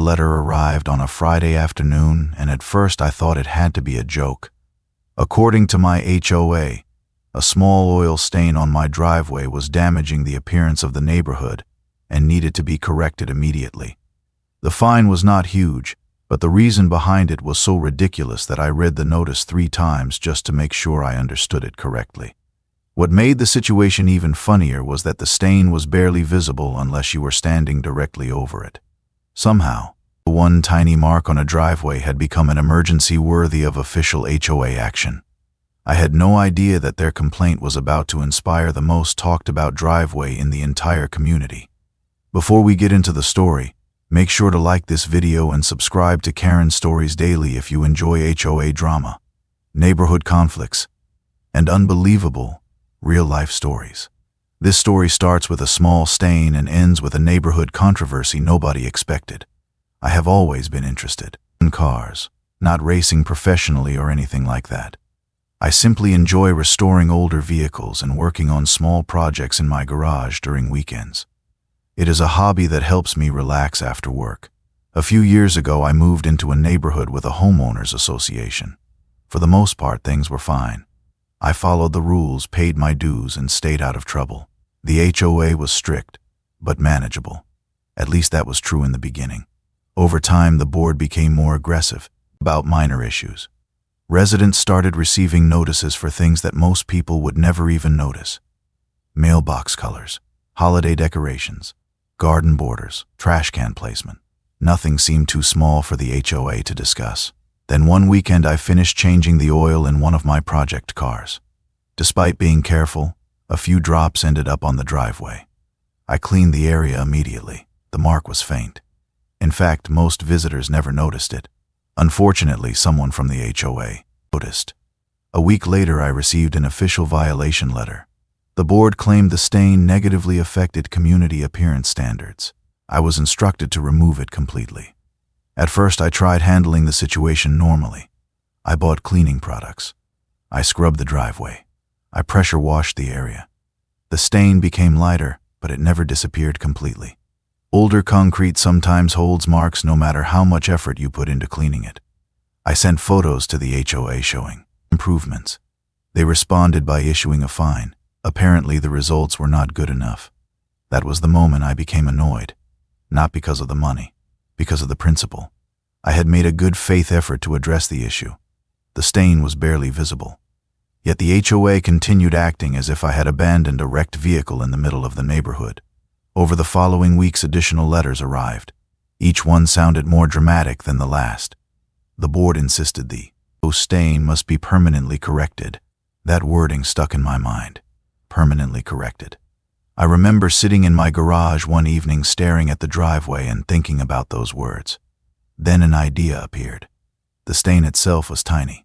The letter arrived on a Friday afternoon, and at first I thought it had to be a joke. According to my HOA, a small oil stain on my driveway was damaging the appearance of the neighborhood and needed to be corrected immediately. The fine was not huge, but the reason behind it was so ridiculous that I read the notice 3 times just to make sure I understood it correctly. What made the situation even funnier was that the stain was barely visible unless you were standing directly over it. Somehow, one tiny mark on a driveway had become an emergency worthy of official HOA action. I had no idea that their complaint was about to inspire the most talked about driveway in the entire community. Before we get into the story, make sure to like this video and subscribe to Karen's Stories Daily if you enjoy HOA drama, neighborhood conflicts, and unbelievable, real-life stories. This story starts with a small stain and ends with a neighborhood controversy nobody expected. I have always been interested in cars, not racing professionally or anything like that. I simply enjoy restoring older vehicles and working on small projects in my garage during weekends. It is a hobby that helps me relax after work. A few years ago, I moved into a neighborhood with a homeowners association. For the most part, things were fine. I followed the rules, paid my dues, and stayed out of trouble. The HOA was strict, but manageable. At least that was true in the beginning. Over time, the board became more aggressive about minor issues. Residents started receiving notices for things that most people would never even notice. Mailbox colors, holiday decorations, garden borders, trash can placement. Nothing seemed too small for the HOA to discuss. Then one weekend I finished changing the oil in one of my project cars. Despite being careful, a few drops ended up on the driveway. I cleaned the area immediately. The mark was faint. In fact, most visitors never noticed it. Unfortunately, someone from the HOA noticed. A week later, I received an official violation letter. The board claimed the stain negatively affected community appearance standards. I was instructed to remove it completely. At first, I tried handling the situation normally. I bought cleaning products. I scrubbed the driveway. I pressure washed the area. The stain became lighter, but it never disappeared completely. Older concrete sometimes holds marks no matter how much effort you put into cleaning it. I sent photos to the HOA showing improvements. They responded by issuing a fine. Apparently, the results were not good enough. That was the moment I became annoyed. Not because of the money, because of the principle. I had made a good faith effort to address the issue. The stain was barely visible. Yet the HOA continued acting as if I had abandoned a wrecked vehicle in the middle of the neighborhood. Over the following weeks, additional letters arrived. Each one sounded more dramatic than the last. The board insisted the stain must be permanently corrected. That wording stuck in my mind. Permanently corrected. I remember sitting in my garage one evening staring at the driveway and thinking about those words. Then an idea appeared. The stain itself was tiny.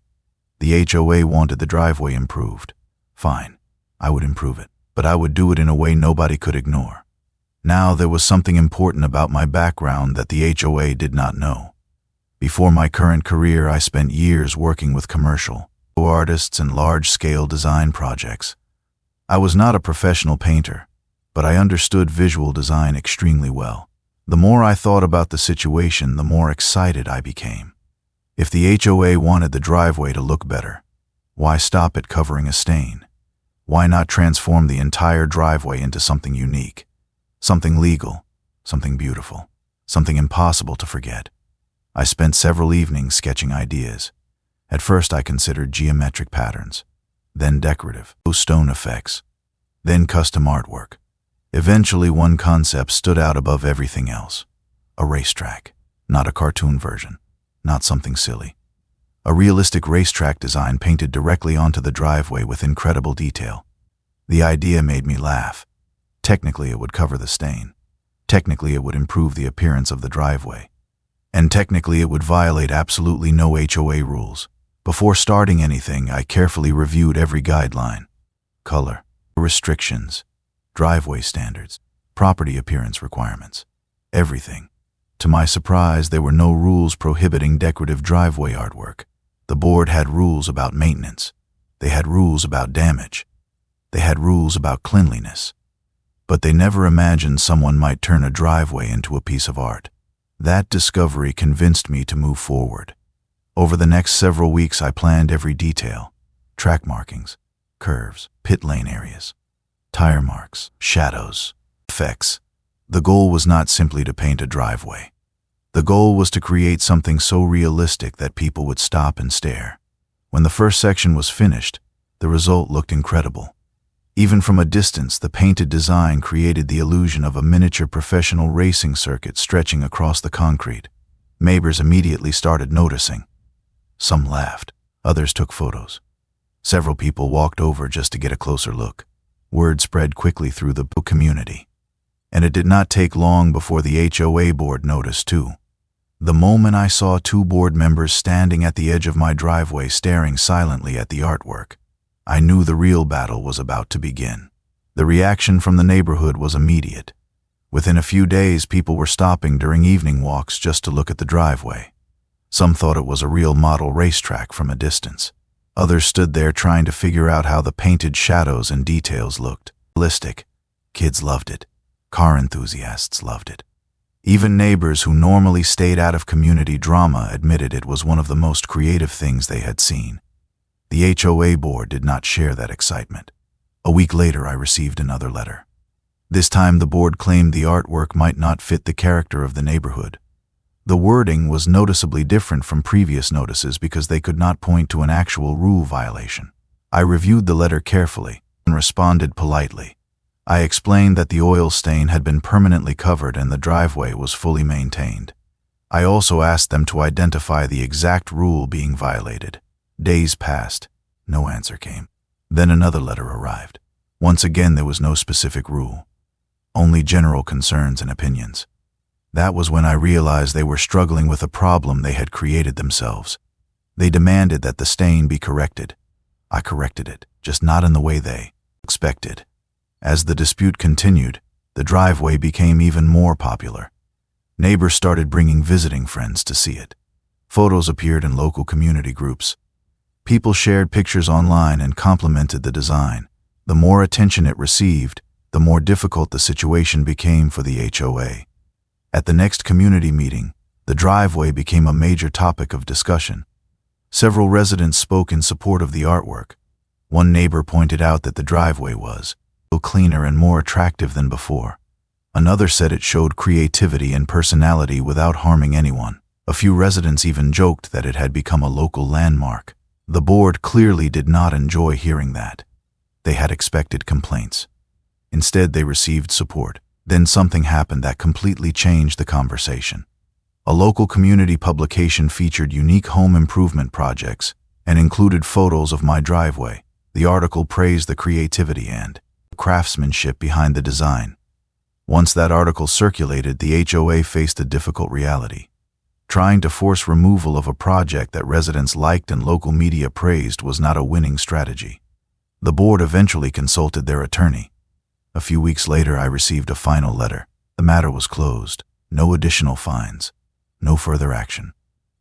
The HOA wanted the driveway improved. Fine, I would improve it, but I would do it in a way nobody could ignore. Now there was something important about my background that the HOA did not know. Before my current career, I spent years working with commercial artists and large-scale design projects. I was not a professional painter, but I understood visual design extremely well. The more I thought about the situation, the more excited I became. If the HOA wanted the driveway to look better, why stop at covering a stain? Why not transform the entire driveway into something unique? Something legal, something beautiful, something impossible to forget. I spent several evenings sketching ideas. At first I considered geometric patterns, then decorative, stone effects, then custom artwork. Eventually one concept stood out above everything else. A racetrack, not a cartoon version, not something silly. A realistic racetrack design painted directly onto the driveway with incredible detail. The idea made me laugh. Technically it would cover the stain. Technically it would improve the appearance of the driveway. And technically it would violate absolutely no HOA rules. Before starting anything, I carefully reviewed every guideline. Color, restrictions, driveway standards, property appearance requirements, everything. To my surprise, there were no rules prohibiting decorative driveway artwork. The board had rules about maintenance. They had rules about damage. They had rules about cleanliness. But they never imagined someone might turn a driveway into a piece of art. That discovery convinced me to move forward. Over the next several weeks, I planned every detail: track markings, curves, pit lane areas, tire marks, shadows, effects. The goal was not simply to paint a driveway. The goal was to create something so realistic that people would stop and stare. When the first section was finished, the result looked incredible. Even from a distance, the painted design created the illusion of a miniature professional racing circuit stretching across the concrete. Neighbors immediately started noticing. Some laughed, others took photos. Several people walked over just to get a closer look. Word spread quickly through the community. And it did not take long before the HOA board noticed too. The moment I saw two board members standing at the edge of my driveway staring silently at the artwork, I knew the real battle was about to begin. The reaction from the neighborhood was immediate. Within a few days, people were stopping during evening walks just to look at the driveway. Some thought it was a real model racetrack from a distance. Others stood there trying to figure out how the painted shadows and details looked realistic. Kids loved it. Car enthusiasts loved it. Even neighbors who normally stayed out of community drama admitted it was one of the most creative things they had seen. The HOA board did not share that excitement. A week later, I received another letter. This time, the board claimed the artwork might not fit the character of the neighborhood. The wording was noticeably different from previous notices because they could not point to an actual rule violation. I reviewed the letter carefully and responded politely. I explained that the oil stain had been permanently covered and the driveway was fully maintained. I also asked them to identify the exact rule being violated. Days passed. No answer came. Then another letter arrived. Once again, there was no specific rule, only general concerns and opinions. That was when I realized they were struggling with a problem they had created themselves. They demanded that the stain be corrected. I corrected it, just not in the way they expected. As the dispute continued, the driveway became even more popular. Neighbors started bringing visiting friends to see it. Photos appeared in local community groups. People shared pictures online and complimented the design. The more attention it received, the more difficult the situation became for the HOA. At the next community meeting, the driveway became a major topic of discussion. Several residents spoke in support of the artwork. One neighbor pointed out that the driveway was cleaner and more attractive than before. Another said it showed creativity and personality without harming anyone. A few residents even joked that it had become a local landmark. The board clearly did not enjoy hearing that. They had expected complaints. Instead, they received support. Then something happened that completely changed the conversation. A local community publication featured unique home improvement projects and included photos of my driveway. The article praised the creativity and craftsmanship behind the design. Once that article circulated, the HOA faced a difficult reality. Trying to force removal of a project that residents liked and local media praised was not a winning strategy. The board eventually consulted their attorney. A few weeks later, I received a final letter. The matter was closed. No additional fines. No further action.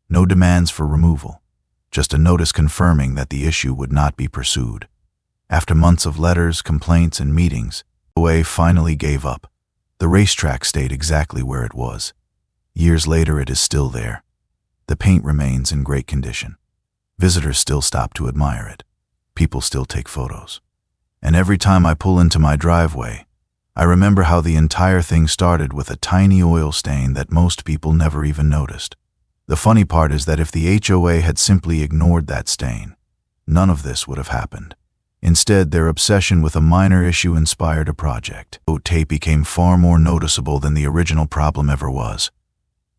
No demands for removal. Just a notice confirming that the issue would not be pursued. After months of letters, complaints, and meetings, the HOA finally gave up. The racetrack stayed exactly where it was. Years later, it is still there. The paint remains in great condition. Visitors still stop to admire it. People still take photos. And every time I pull into my driveway, I remember how the entire thing started with a tiny oil stain that most people never even noticed. The funny part is that if the HOA had simply ignored that stain, none of this would have happened. Instead, their obsession with a minor issue inspired a project. The tape became far more noticeable than the original problem ever was.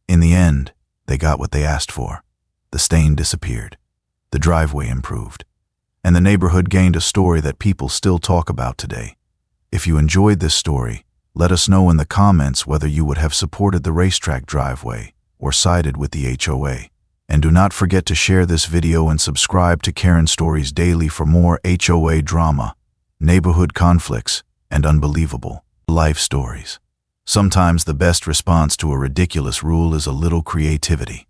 In the end, they got what they asked for. The stain disappeared. The driveway improved. And the neighborhood gained a story that people still talk about today. If you enjoyed this story, let us know in the comments whether you would have supported the racetrack driveway or sided with the HOA. And do not forget to share this video and subscribe to Karen Stories Daily for more HOA drama, neighborhood conflicts, and unbelievable life stories. Sometimes the best response to a ridiculous rule is a little creativity.